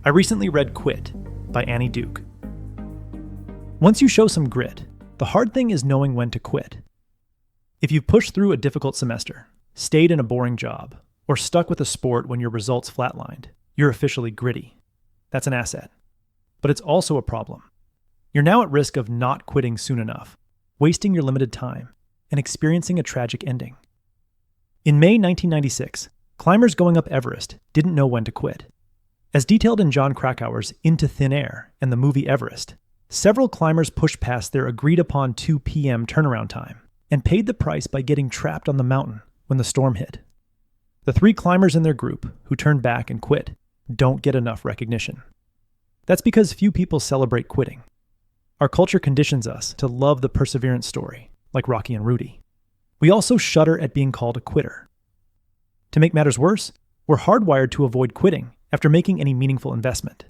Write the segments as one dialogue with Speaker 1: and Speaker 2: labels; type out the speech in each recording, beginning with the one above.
Speaker 1: I recently read Quit by Annie Duke. Once you show some grit, the hard thing is knowing when to quit. If you've pushed through a difficult semester, stayed in a boring job, or stuck with a sport when your results flatlined, you're officially gritty. That's an asset. But it's also a problem. You're now at risk of not quitting soon enough, wasting your limited time, and experiencing a tragic ending. In May 1996, climbers going up Everest didn't know when to quit. As detailed in Jon Krakauer's Into Thin Air and the movie Everest, several climbers pushed past their agreed-upon 2 p.m. turnaround time and paid the price by getting trapped on the mountain when the storm hit. The 3 climbers in their group who turned back and quit don't get enough recognition. That's because few people celebrate quitting. Our culture conditions us to love the perseverance story, like Rocky and Rudy. We also shudder at being called a quitter. To make matters worse, we're hardwired to avoid quitting after making any meaningful investment.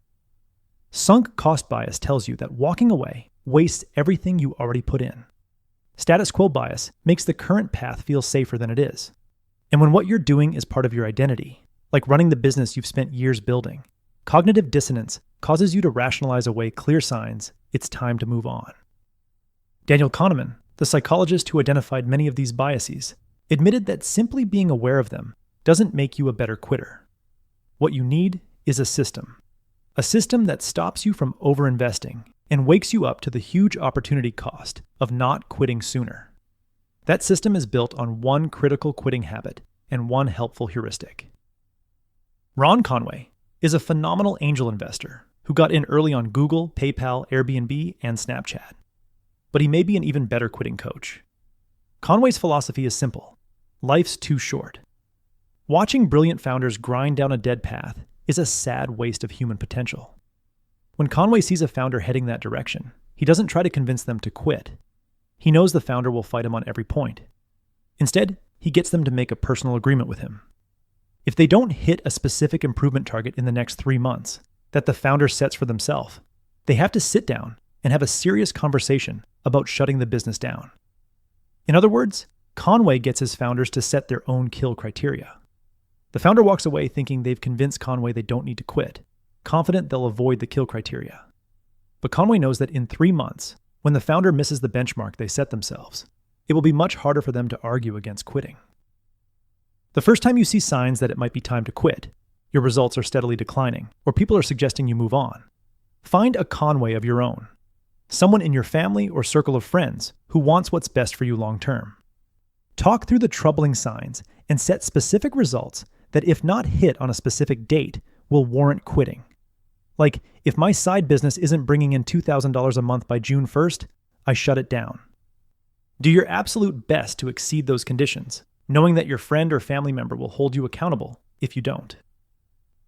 Speaker 1: Sunk cost bias tells you that walking away wastes everything you already put in. Status quo bias makes the current path feel safer than it is. And when what you're doing is part of your identity, like running the business you've spent years building, cognitive dissonance causes you to rationalize away clear signs it's time to move on. Daniel Kahneman, the psychologist who identified many of these biases, admitted that simply being aware of them doesn't make you a better quitter. What you need is a system that stops you from overinvesting and wakes you up to the huge opportunity cost of not quitting sooner. That system is built on one critical quitting habit and one helpful heuristic. Ron Conway is a phenomenal angel investor who got in early on Google, PayPal, Airbnb, and Snapchat. But he may be an even better quitting coach. Conway's philosophy is simple. Life's too short. Watching brilliant founders grind down a dead path is a sad waste of human potential. When Conway sees a founder heading that direction, he doesn't try to convince them to quit. He knows the founder will fight him on every point. Instead, he gets them to make a personal agreement with him. If they don't hit a specific improvement target in the next 3 months that the founder sets for themselves, they have to sit down and have a serious conversation about shutting the business down. In other words, Conway gets his founders to set their own kill criteria. The founder walks away thinking they've convinced Conway they don't need to quit, confident they'll avoid the kill criteria. But Conway knows that in 3 months, when the founder misses the benchmark they set themselves, it will be much harder for them to argue against quitting. The first time you see signs that it might be time to quit, your results are steadily declining, or people are suggesting you move on, find a Conway of your own, someone in your family or circle of friends who wants what's best for you long term. Talk through the troubling signs and set specific results that, if not hit on a specific date, will warrant quitting. Like, if my side business isn't bringing in $2,000 a month by June 1st, I shut it down. Do your absolute best to exceed those conditions, knowing that your friend or family member will hold you accountable if you don't.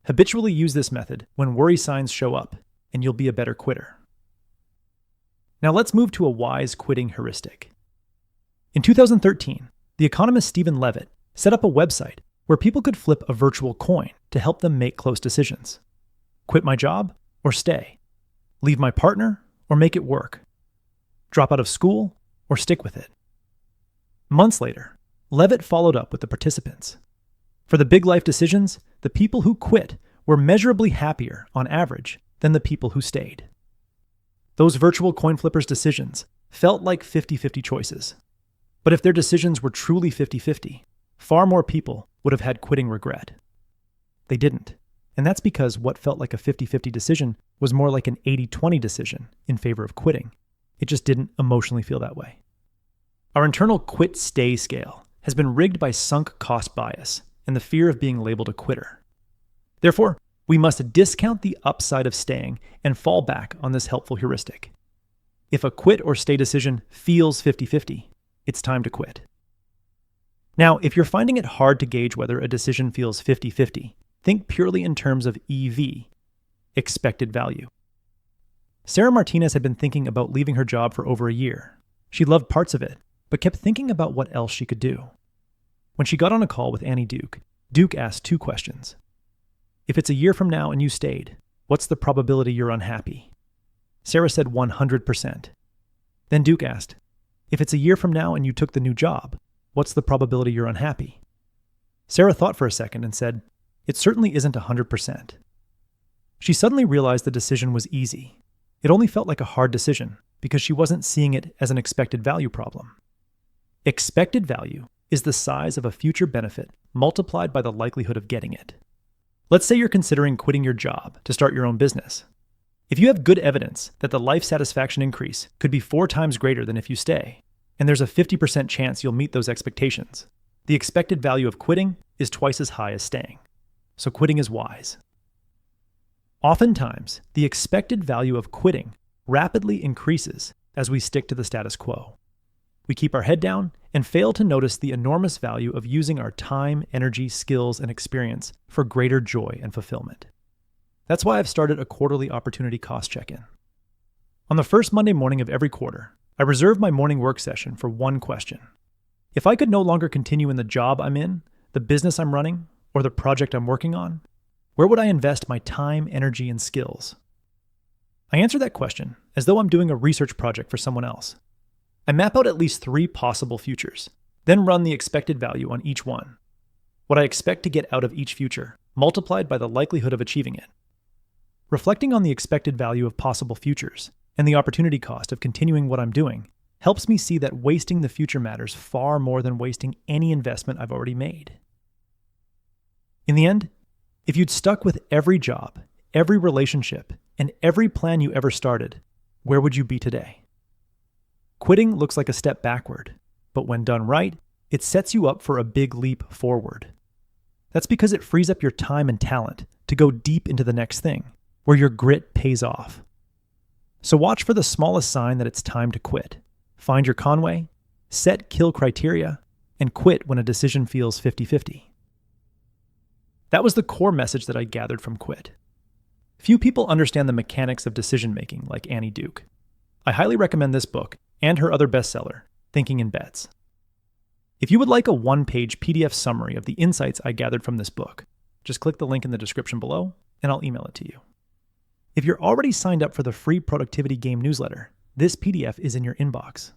Speaker 1: Habitually use this method when worry signs show up, and you'll be a better quitter. Now let's move to a wise quitting heuristic. In 2013, the economist Stephen Levitt set up a website where people could flip a virtual coin to help them make close decisions. Quit my job or stay? Leave my partner or make it work? Drop out of school or stick with it? Months later, Levitt followed up with the participants. For the big life decisions, the people who quit were measurably happier on average than the people who stayed. Those virtual coin flippers' decisions felt like 50-50 choices. But if their decisions were truly 50-50, far more people would have had quitting regret. They didn't. And that's because what felt like a 50-50 decision was more like an 80-20 decision in favor of quitting. It just didn't emotionally feel that way. Our internal quit-stay scale has been rigged by sunk cost bias and the fear of being labeled a quitter. Therefore, we must discount the upside of staying and fall back on this helpful heuristic. If a quit or stay decision feels 50-50, it's time to quit. Now, if you're finding it hard to gauge whether a decision feels 50-50, think purely in terms of EV, expected value. Sarah Martinez had been thinking about leaving her job for over a year. She loved parts of it, but kept thinking about what else she could do. When she got on a call with Annie Duke, Duke asked 2 questions. If it's a year from now and you stayed, what's the probability you're unhappy? Sarah said 100%. Then Duke asked, if it's a year from now and you took the new job, what's the probability you're unhappy? Sarah thought for a second and said, it certainly isn't 100%. She suddenly realized the decision was easy. It only felt like a hard decision because she wasn't seeing it as an expected value problem. Expected value is the size of a future benefit multiplied by the likelihood of getting it. Let's say you're considering quitting your job to start your own business. If you have good evidence that the life satisfaction increase could be 4 times greater than if you stay, and there's a 50% chance you'll meet those expectations, the expected value of quitting is twice as high as staying. So quitting is wise. Oftentimes, the expected value of quitting rapidly increases as we stick to the status quo. We keep our head down and fail to notice the enormous value of using our time, energy, skills, and experience for greater joy and fulfillment. That's why I've started a quarterly opportunity cost check-in. On the first Monday morning of every quarter, I reserve my morning work session for one question. If I could no longer continue in the job I'm in, the business I'm running, or the project I'm working on, where would I invest my time, energy, and skills? I answer that question as though I'm doing a research project for someone else. I map out at least 3 possible futures, then run the expected value on each one. What I expect to get out of each future, multiplied by the likelihood of achieving it. Reflecting on the expected value of possible futures and the opportunity cost of continuing what I'm doing helps me see that wasting the future matters far more than wasting any investment I've already made. In the end, if you'd stuck with every job, every relationship, and every plan you ever started, where would you be today? Quitting looks like a step backward, but when done right, it sets you up for a big leap forward. That's because it frees up your time and talent to go deep into the next thing, where your grit pays off. So watch for the smallest sign that it's time to quit. Find your Conway, set kill criteria, and quit when a decision feels 50-50. That was the core message that I gathered from Quit. Few people understand the mechanics of decision-making like Annie Duke. I highly recommend this book and her other bestseller, Thinking in Bets. If you would like a 1-page PDF summary of the insights I gathered from this book, just click the link in the description below and I'll email it to you. If you're already signed up for the free productivity game newsletter, this PDF is in your inbox.